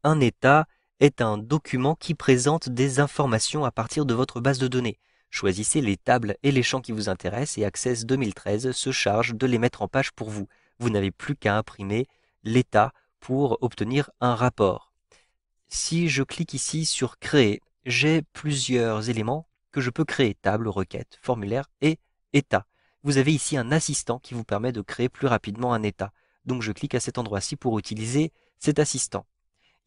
Un état est un document qui présente des informations à partir de votre base de données. Choisissez les tables et les champs qui vous intéressent et Access 2013 se charge de les mettre en page pour vous. Vous n'avez plus qu'à imprimer l'état pour obtenir un rapport. Si je clique ici sur Créer, j'ai plusieurs éléments que je peux créer, table, requête, formulaire et état. Vous avez ici un assistant qui vous permet de créer plus rapidement un état. Donc je clique à cet endroit-ci pour utiliser cet assistant.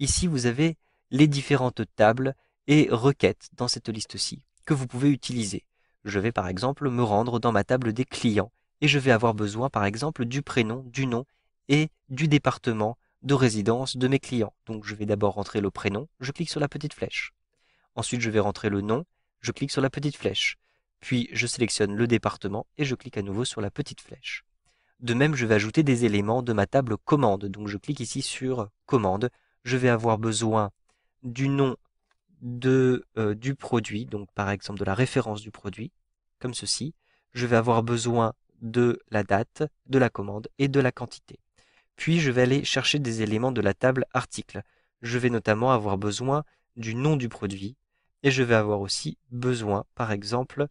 Ici, vous avez les différentes tables et requêtes dans cette liste-ci que vous pouvez utiliser. Je vais par exemple me rendre dans ma table des clients et je vais avoir besoin par exemple du prénom, du nom et du département de résidence de mes clients. Donc je vais d'abord rentrer le prénom, je clique sur la petite flèche. Ensuite, je vais rentrer le nom, je clique sur la petite flèche. Puis je sélectionne le département et je clique à nouveau sur la petite flèche. De même, je vais ajouter des éléments de ma table commande. Donc je clique ici sur commande. Je vais avoir besoin du nom du produit, donc par exemple de la référence du produit, comme ceci. Je vais avoir besoin de la date, de la commande et de la quantité. Puis je vais aller chercher des éléments de la table article. Je vais notamment avoir besoin du nom du produit et je vais avoir aussi besoin, par exemple,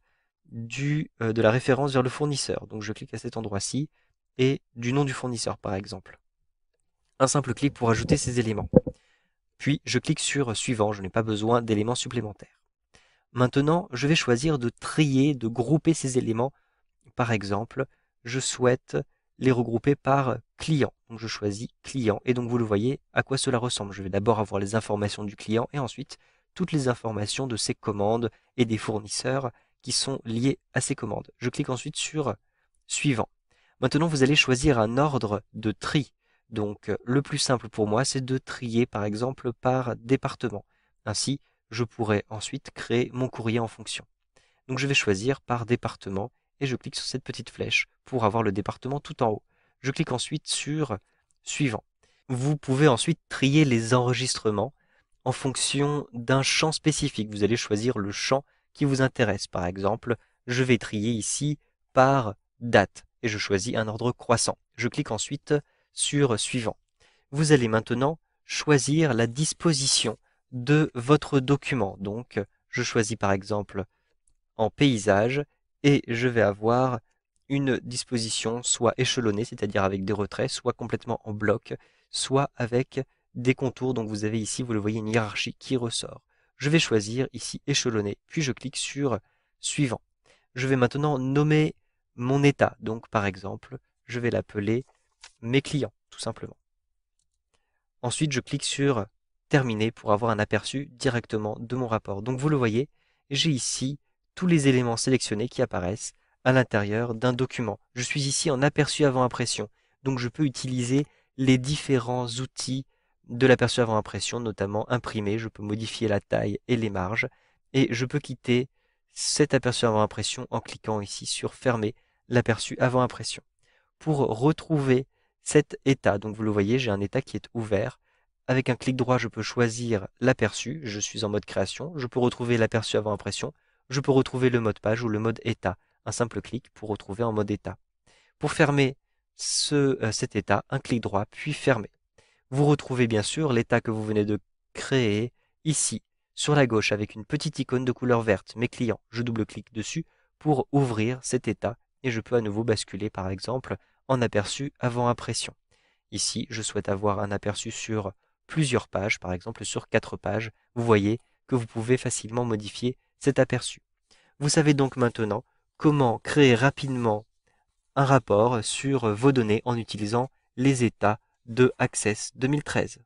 de la référence vers le fournisseur. Donc je clique à cet endroit-ci et du nom du fournisseur, par exemple. Un simple clic pour ajouter ces éléments. Puis je clique sur Suivant, je n'ai pas besoin d'éléments supplémentaires. Maintenant, je vais choisir de trier, de grouper ces éléments. Par exemple, je souhaite les regrouper par client. Donc je choisis client et donc vous le voyez à quoi cela ressemble. Je vais d'abord avoir les informations du client et ensuite toutes les informations de ses commandes et des fournisseurs qui sont liés à ces commandes. Je clique ensuite sur Suivant. Maintenant, vous allez choisir un ordre de tri. Donc le plus simple pour moi, c'est de trier par exemple par département. Ainsi, je pourrais ensuite créer mon courrier en fonction. Donc je vais choisir par département et je clique sur cette petite flèche pour avoir le département tout en haut. Je clique ensuite sur Suivant. Vous pouvez ensuite trier les enregistrements en fonction d'un champ spécifique. Vous allez choisir le champ qui vous intéresse. Par exemple, je vais trier ici par date et je choisis un ordre croissant. Je clique ensuite sur Suivant. Vous allez maintenant choisir la disposition de votre document. Donc, je choisis par exemple en paysage et je vais avoir une disposition soit échelonnée, c'est-à-dire avec des retraits, soit complètement en bloc, soit avec des contours. Donc vous avez ici, vous le voyez, une hiérarchie qui ressort. Je vais choisir ici échelonné, puis je clique sur Suivant. Je vais maintenant nommer mon état. Donc par exemple, je vais l'appeler mes clients, tout simplement. Ensuite, je clique sur Terminer pour avoir un aperçu directement de mon rapport. Donc vous le voyez, j'ai ici tous les éléments sélectionnés qui apparaissent à l'intérieur d'un document. Je suis ici en aperçu avant impression, donc je peux utiliser les différents outils de l'aperçu avant impression, notamment imprimer, je peux modifier la taille et les marges, et je peux quitter cet aperçu avant impression en cliquant ici sur Fermer l'aperçu avant impression. Pour retrouver cet état, donc vous le voyez, j'ai un état qui est ouvert. Avec un clic droit, je peux choisir l'aperçu, je suis en mode création, je peux retrouver l'aperçu avant impression, je peux retrouver le mode page ou le mode état. Un simple clic pour retrouver en mode état. Pour fermer cet état, un clic droit, puis fermer. Vous retrouvez bien sûr l'état que vous venez de créer ici, sur la gauche, avec une petite icône de couleur verte, mes clients. Je double-clique dessus pour ouvrir cet état et je peux à nouveau basculer par exemple en aperçu avant impression. Ici, je souhaite avoir un aperçu sur plusieurs pages, par exemple sur 4 pages. Vous voyez que vous pouvez facilement modifier cet aperçu. Vous savez donc maintenant comment créer rapidement un rapport sur vos données en utilisant les états de Access 2013.